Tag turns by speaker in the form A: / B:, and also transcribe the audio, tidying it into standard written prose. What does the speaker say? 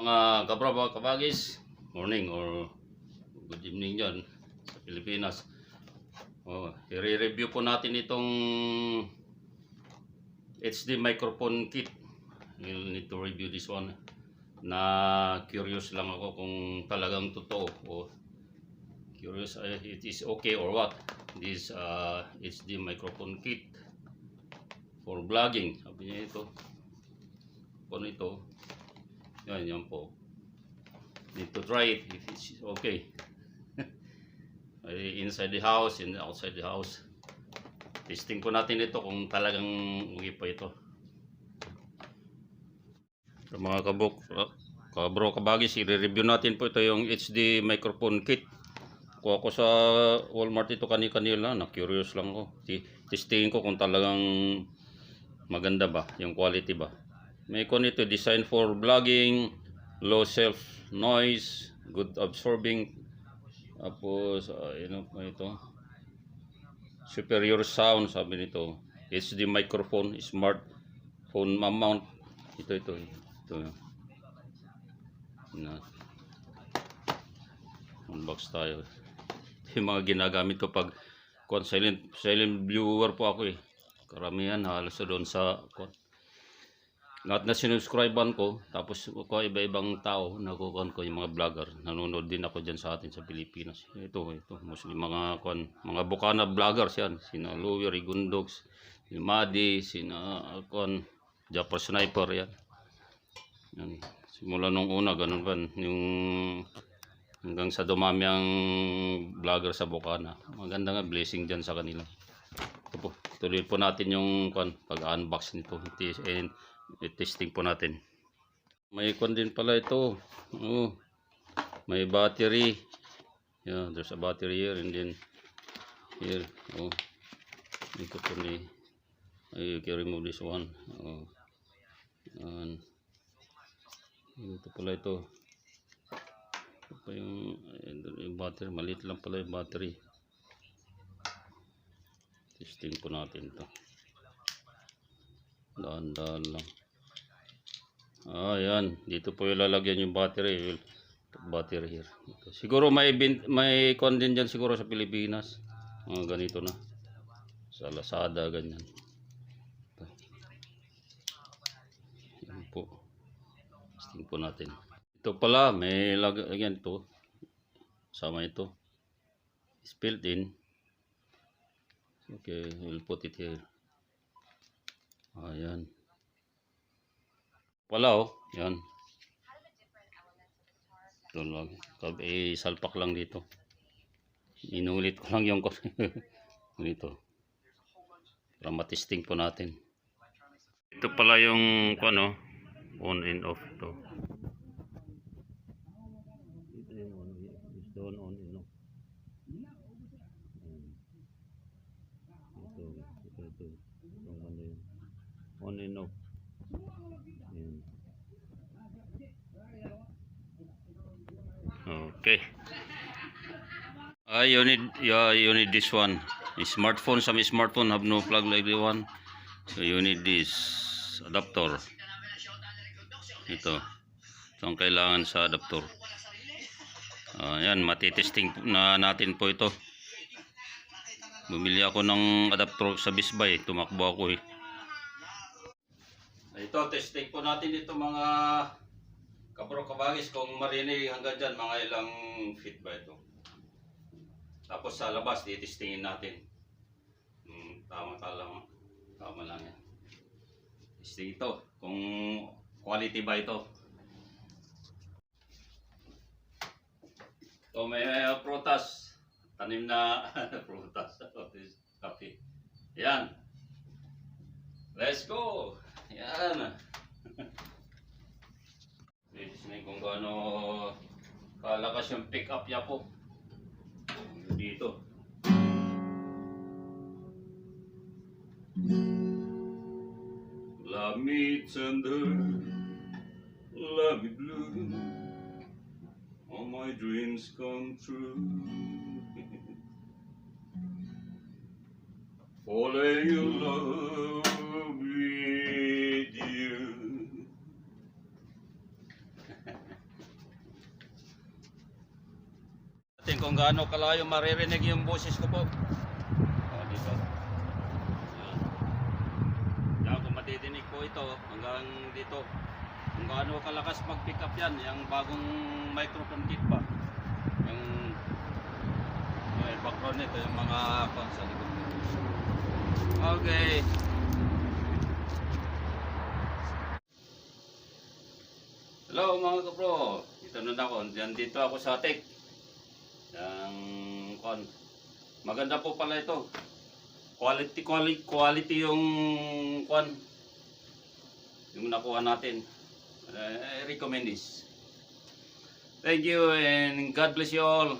A: Mga kabraba, kabagis, morning or good evening dyan sa Pilipinas. I-review po natin itong HD microphone kit. You'll need to review this one. Na curious lang ako kung talagang totoo o curious it is okay or what. This HD microphone kit for vlogging. Sabi niya ito. Kung ito. Yan po. Need to try it if it's okay. Inside the house and outside the house. Testing po natin ito kung talagang okay pa ito. So mga kabro kabagis, i-review natin po ito yung HD microphone kit. Kuha ko sa Walmart ito kanina, na-curious lang ko. Testingin ko kung talagang maganda ba, yung quality ba. May kon ito, design for vlogging, low self noise, good absorbing. Tapos, ito. Superior sound, sabi nito. HD microphone, smartphone mount. Ito. Unbox tayo. Yung mga ginagamit ko pag silent viewer po ako eh. Karamihan halos doon sa lahat na sinubscribean ko, tapos ko iba-ibang tao nakukuha ko yung mga vlogger. Nanonood din ako diyan sa atin sa Pilipinas. Ito mostly mga Bukana vloggers yan, sina Louie Rigundogs, si Madi, sina Japper Sniper yan. Simula nung una ganun pa yung hanggang sa dumami ang vlogger sa Bukana. Maganda nga blessing diyan sa kanila. Ito po, tuloy po natin yung pag-unbox nito. Testing po natin. May din pala ito. May battery. Yeah, there's a battery here and then here. Ito po you can remove this one. And ito pala ito. Ito pa yung battery. Maliit lang pala yung battery. Testing po natin ito. Dahan-dahan lang. Yan. Dito po yung lalagyan yung battery. Battery here. Ito. Siguro may kon din dyan siguro sa Pilipinas. Ganito na. Sa Lazada, ganyan. Ito. Yan po. Testing po natin. Ito pala, may lagyan ito. Sama ito. It's built in. Okay, we'll put it here. Ayan. Wala yan. Ito lang. Salpak lang dito. Inulit ko lang yung dito. Para matesting po natin. Ito pala yung on and off to. Ito yung on and off. Ito. On and off. Okay. You need this one. Some smartphone have no plug like the one. So you need this adapter. Ito ang kailangan sa adapter. Yan, matitesting na natin po ito. Bumili ako ng adapter sa Best Buy. Tumakbo ako eh. Ito, testing po natin ito mga kabro kabagis kung marinig hanggang dyan, mga ilang feet ba ito. Tapos sa labas, titestingin natin. Tama lang yan. Testing ito, kung quality ba ito. Ito may prutas. Tanim na prutas. Coffee. Yan. Let's go. Yan. Listening kung gaano kalakas yung pick up niya po. Dito. Love me tender, love me blue, all my dreams come true. Falling in love with you. Atin kung gaano kalayo maririnig yung boses ko po. Dito. Yan. Yan, kung matidinig po ito hanggang dito. Kung gaano kalakas mag-pick up yan, yung bagong microphone kit ba. Yung background nito, yung mga pang sa likod. Okay. Hello mga kapro. Ito na ako. Dito ako sa Tech. Maganda po pala ito. Quality yung yung nakuha natin. I recommend this. Thank you and God bless you all.